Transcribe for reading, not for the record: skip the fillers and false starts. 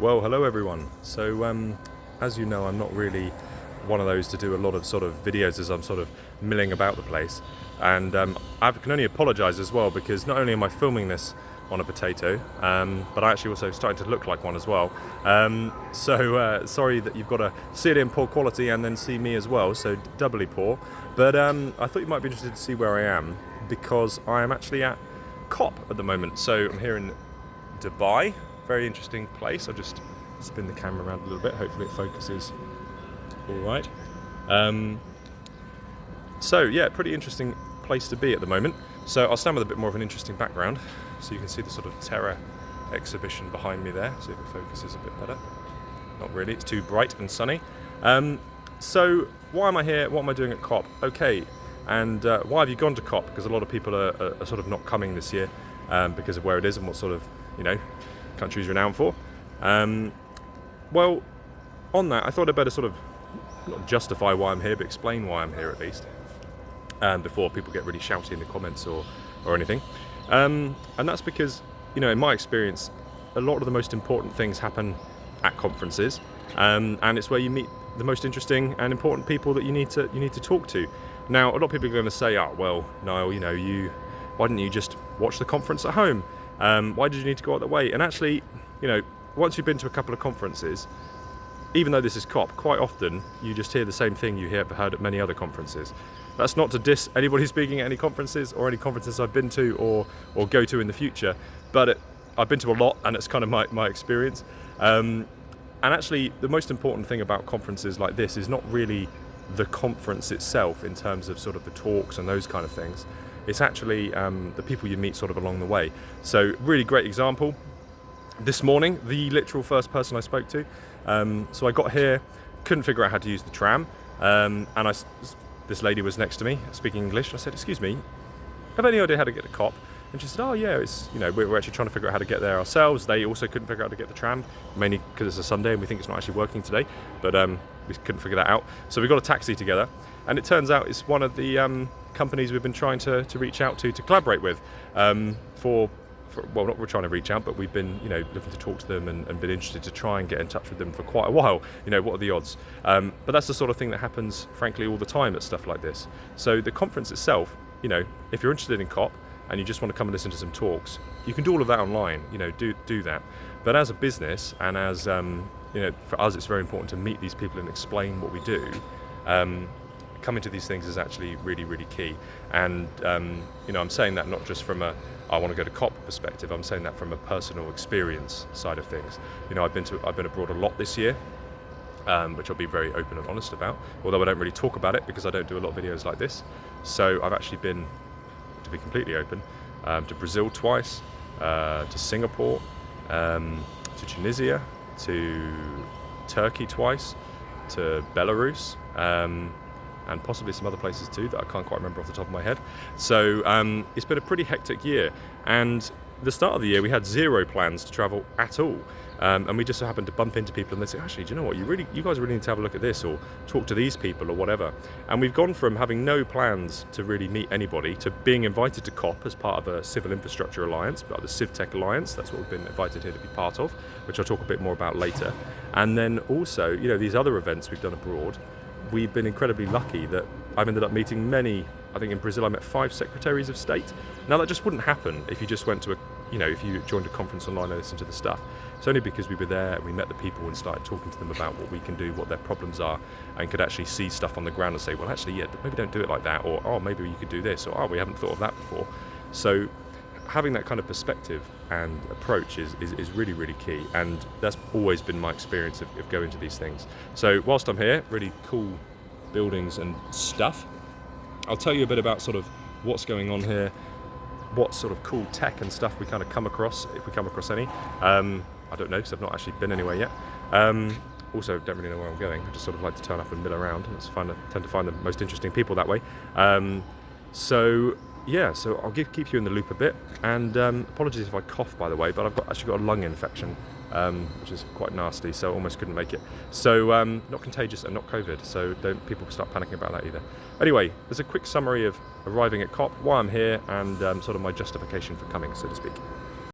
Well, hello everyone. So, as you know, I'm not really one of those to do a lot of sort of videos as I'm sort of milling about the place. And I can only apologise as well because not only am I filming this on a potato, but I actually also starting to look like one as well. Sorry that you've got to see it in poor quality and then see me as well, so doubly poor. But I thought you might be interested to see where I am because I am actually at COP at the moment. So I'm here in Dubai. Very interesting place. I'll just spin the camera around a little bit. Hopefully it focuses all right. Pretty interesting place to be at the moment. So I'll stand with a bit more of an interesting background so you can see the sort of Terra exhibition behind me there. See if it focuses a bit better. Not really, it's too bright and sunny. So why am I here? What am I doing at COP? Okay, and why have you gone to COP? Because a lot of people are sort of not coming this year because of where it is and what sort of, country is renowned for. Well, on that, I thought I'd better sort of not justify why I'm here, but explain why I'm here at least, before people get really shouty in the comments or anything. And that's because, in my experience, a lot of the most important things happen at conferences, and it's where you meet the most interesting and important people that you need to talk to. Now, a lot of people are going to say, "Oh, well, Niall, why didn't you just watch the conference at home? Why did you need to go out that way?" And actually, once you've been to a couple of conferences, even though this is COP, quite often you just hear the same thing you heard at many other conferences. That's not to diss anybody speaking at any conferences or any conferences I've been to or go to in the future, but I've been to a lot and it's kind of my experience. And actually, the most important thing about conferences like this is not really the conference itself in terms of sort of the talks and those kind of things. It's actually the people you meet sort of along the way. So really great example. This morning, the literal first person I spoke to. So I got here, couldn't figure out how to use the tram, and this lady was next to me speaking English. I said, "Excuse me, have any idea how to get to COP?" And she said, "Oh yeah, it's we're actually trying to figure out how to get there ourselves." They also couldn't figure out how to get the tram, mainly because it's a Sunday and we think it's not actually working today. But we couldn't figure that out. So we got a taxi together, and it turns out it's one of the companies we've been trying to reach out to collaborate with. Not we're trying to reach out, but we've been looking to talk to them and been interested to try and get in touch with them for quite a while. What are the odds? But that's the sort of thing that happens, frankly, all the time at stuff like this. So the conference itself, if you're interested in COP and you just want to come and listen to some talks, you can do all of that online. Do that. But as a business and as for us, it's very important to meet these people and explain what we do. Coming to these things is actually really, really key. And I'm saying that not just from I want to go to COP perspective. I'm saying that from a personal experience side of things. I've been abroad a lot this year, which I'll be very open and honest about. Although I don't really talk about it because I don't do a lot of videos like this. So I've actually been, to be completely open, to Brazil twice, to Singapore, to Tunisia, to Turkey twice, to Belarus. And possibly some other places too that I can't quite remember off the top of my head. So it's been a pretty hectic year, and the start of the year we had zero plans to travel at all, and we just so happened to bump into people and they say, "Actually, do you know what, you guys really need to have a look at this or talk to these people or whatever." And we've gone from having no plans to really meet anybody to being invited to COP as part of a Civil Infrastructure Alliance, the CivTech Alliance. That's what we've been invited here to be part of, which I'll talk a bit more about later. And then also these other events we've done abroad. We've been incredibly lucky that I've ended up meeting many. I think in Brazil I met 5 secretaries of state. Now that just wouldn't happen if you just went to if you joined a conference online and listened to the stuff. It's only because we were there and we met the people and started talking to them about what we can do, what their problems are, and could actually see stuff on the ground and say, well, actually, yeah, maybe don't do it like that, or oh, maybe you could do this, or oh, we haven't thought of that before. So having that kind of perspective and approach is really, really key, and that's always been my experience of going to these things. So whilst I'm here, really cool buildings and stuff, I'll tell you a bit about sort of what's going on here, what sort of cool tech and stuff we kind of come across, if we come across any. I don't know, because I've not actually been anywhere yet. Also, don't really know where I'm going. I just sort of like to turn up and mill around. I tend to find the most interesting people that way. So I'll keep you in the loop a bit. And apologies if I cough, by the way, but I've actually got a lung infection, which is quite nasty, so I almost couldn't make it. So not contagious and not COVID, so don't people start panicking about that either. Anyway, there's a quick summary of arriving at COP, why I'm here, and sort of my justification for coming, so to speak.